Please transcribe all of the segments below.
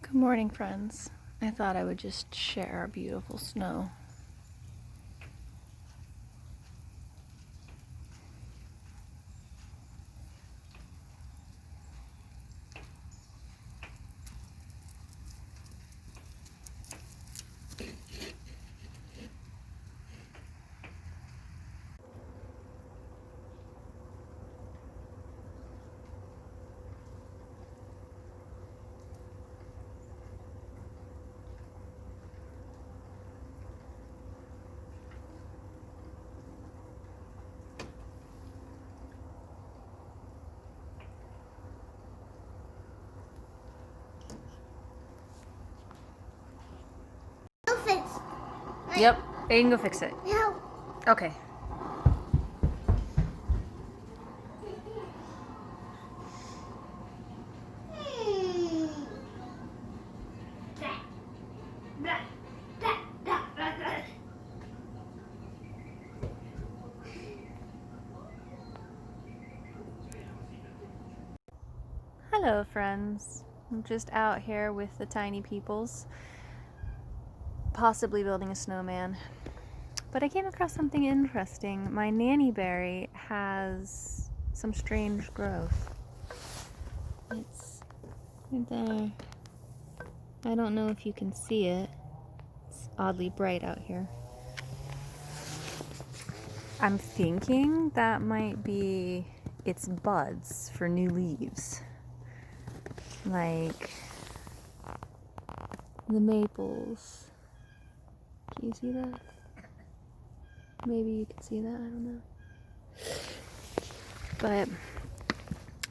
Good morning, friends. I thought I would just share our beautiful snow. Yep, Aiden, go fix it. No. Okay. Hello, friends. I'm just out here with the tiny peoples, possibly building a snowman. But I came across something interesting. My nanny berry has some strange growth. It's right there. I don't know if you can see it. It's oddly bright out here. I'm thinking that might be its buds for new leaves. Like the maples. Do you see that? Maybe you can see that, I don't know. But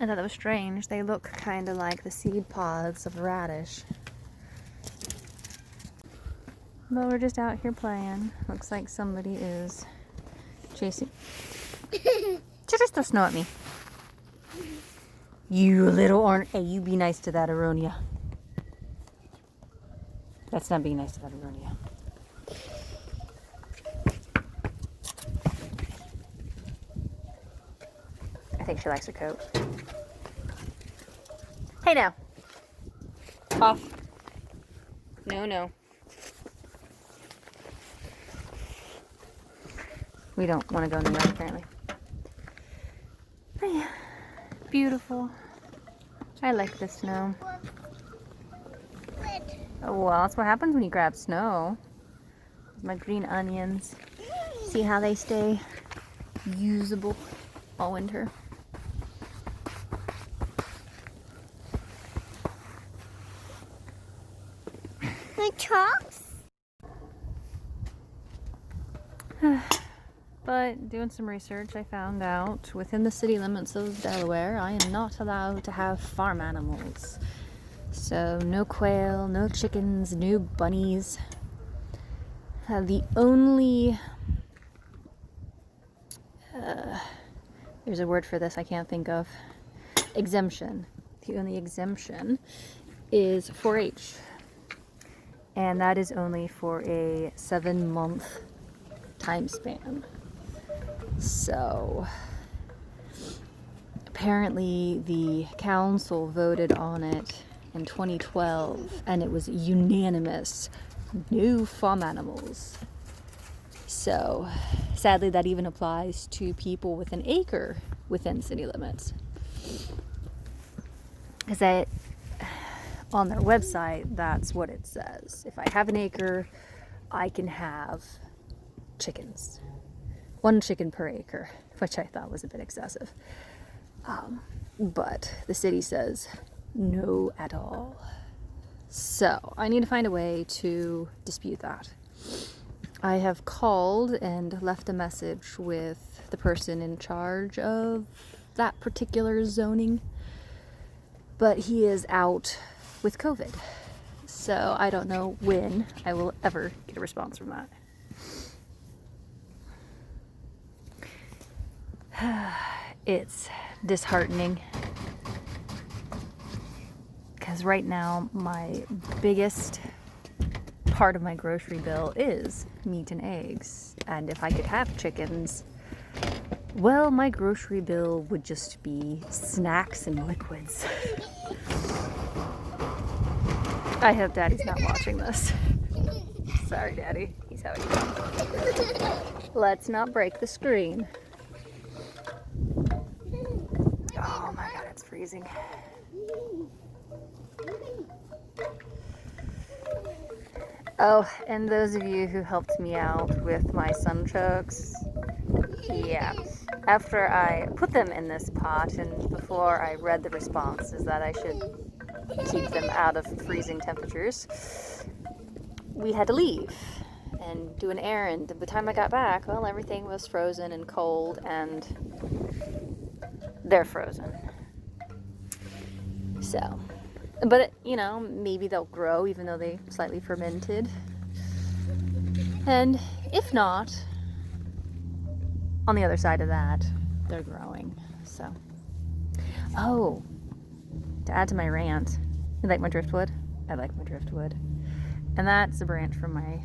I thought that was strange. They look kind of like the seed pods of a radish. But we're just out here playing. Looks like somebody is chasing. Just throw snow at me. You little orange. Hey, you be nice to that Aronia. That's not being nice to that Aronia. I think she likes her coat. Hey now. Off. No. We don't want to go in the yard apparently. But yeah, beautiful. I like the snow. Oh, well, that's what happens when you grab snow. My green onions. See how they stay usable all winter. My trucks? But doing some research, I found out within the city limits of Delaware, I am not allowed to have farm animals. So no quail, no chickens, no bunnies. The only there's a word for this I can't think of. Exemption. The only exemption is 4-H. And that is only for a 7-month time span. So apparently the council voted on it in 2012 and it was unanimous. No farm animals. So sadly that even applies to people with an acre within city limits. Because on their website, that's what it says. If I have an acre, I can have chickens. 1 chicken per acre, which I thought was a bit excessive. But the city says no at all. So I need to find a way to dispute that. I have called and left a message with the person in charge of that particular zoning, but he is out with COVID. So I don't know when I will ever get a response from that. It's disheartening because right now my biggest part of my grocery bill is meat and eggs, and if I could have chickens, well, my grocery bill would just be snacks and liquids. I hope Daddy's not watching this. Sorry, Daddy. He's having fun. Let's not break the screen. Oh my god, it's freezing. Oh, and those of you who helped me out with my sunchokes, yeah. After I put them in this pot and before I read the responses that I should keep them out of freezing temperatures, we had to leave and do an errand. By the time I got back, well, everything was frozen and cold, and they're frozen. So, but you know, maybe they'll grow even though they slightly fermented. And if not, on the other side of that, they're growing. So, oh, to add to my rant, you like my driftwood? I like my driftwood. And that's a branch from my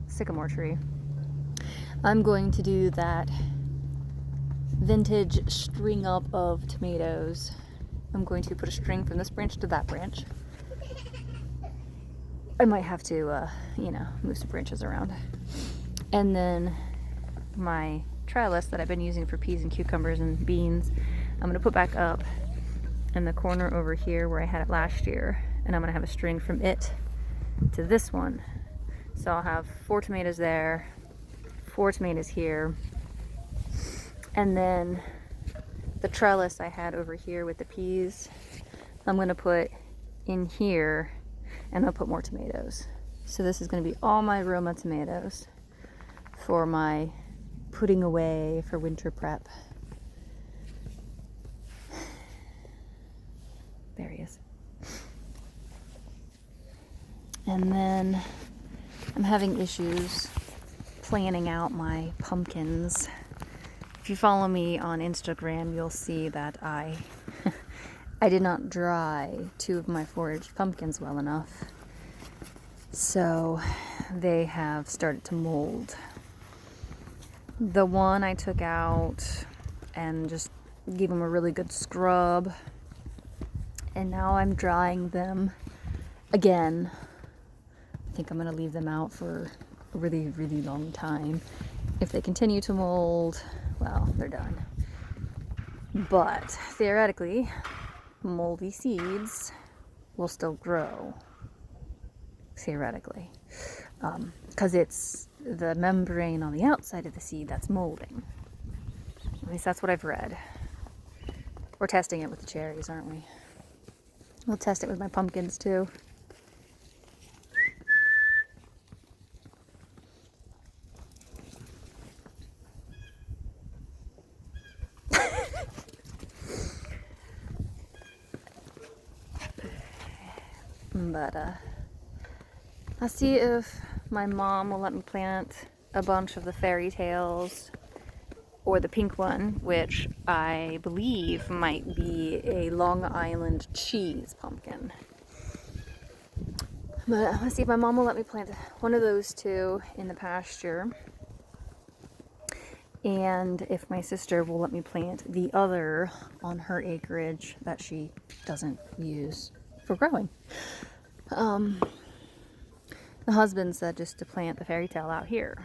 sycamore tree. I'm going to do that vintage string up of tomatoes. I'm going to put a string from this branch to that branch. I might have to, move some branches around. And then my trellis that I've been using for peas and cucumbers and beans, I'm going to put back up in the corner over here where I had it last year. And I'm going to have a string from it to this one. So I'll have 4 tomatoes there, 4 tomatoes here, and then the trellis I had over here with the peas, I'm going to put in here, and I'll put more tomatoes. So this is going to be all my Roma tomatoes for my putting away for winter prep. There he is. And then I'm having issues planning out my pumpkins. If you follow me on Instagram, you'll see that I did not dry 2 of my foraged pumpkins well enough. So they have started to mold. The one I took out and just gave them a really good scrub. And now I'm drying them again. I think I'm going to leave them out for a really, really long time. If they continue to mold, well, they're done. But theoretically, moldy seeds will still grow. Theoretically. Because it's the membrane on the outside of the seed that's molding. At least that's what I've read. We're testing it with the cherries, aren't we? We'll test it with my pumpkins too. But I'll see if my mom will let me plant a bunch of the fairy tales or the pink one, which I believe might be a Long Island cheese pumpkin. But let's see if my mom will let me plant one of those 2 in the pasture. And if my sister will let me plant the other on her acreage that she doesn't use for growing. The husband said just to plant the fairy tale out here,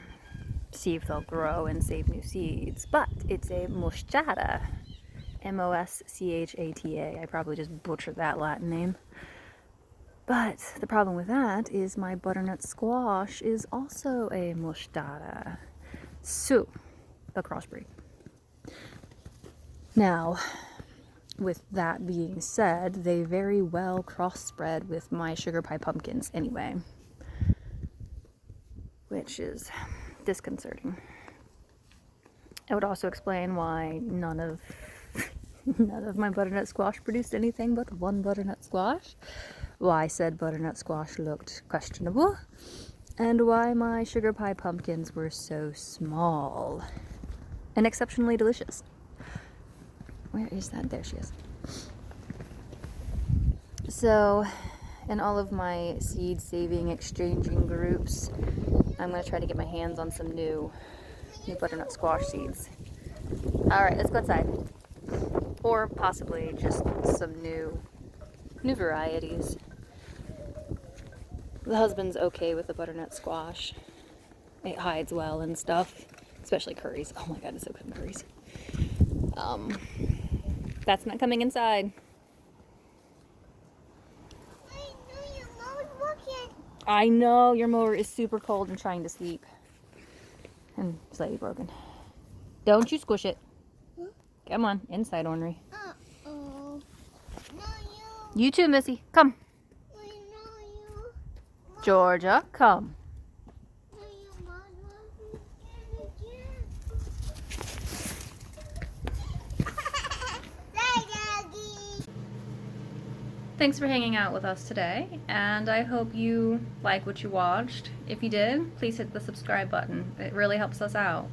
see if they'll grow and save new seeds. But it's a moschata, M-O-S-C-H-A-T-A. I probably just butchered that Latin name. But the problem with that is my butternut squash is also a moschata. So, the crossbreed. Now, with that being said, they very well crossbred with my sugar pie pumpkins anyway, which is disconcerting. It would also explain why none of my butternut squash produced anything but 1 butternut squash, why said butternut squash looked questionable, and why my sugar pie pumpkins were so small and exceptionally delicious. Where is that? There she is. So, in all of my seed saving exchanging groups, I'm going to try to get my hands on some new butternut squash seeds. Alright, let's go outside. Or possibly just some new varieties. The husband's okay with the butternut squash. It hides well and stuff, especially curries. Oh my god, it's so good in curries. That's not coming inside. I know, your mower is super cold and trying to sleep. And slightly broken. Don't you squish it. Come on, inside, ornery. Uh-oh. No, You too, Missy. Come. I know you. Georgia, come. No, you, Mom. Bye, Doggy. Thanks for hanging out with us today, and I hope you like what you watched. If you did, please hit the subscribe button. It really helps us out.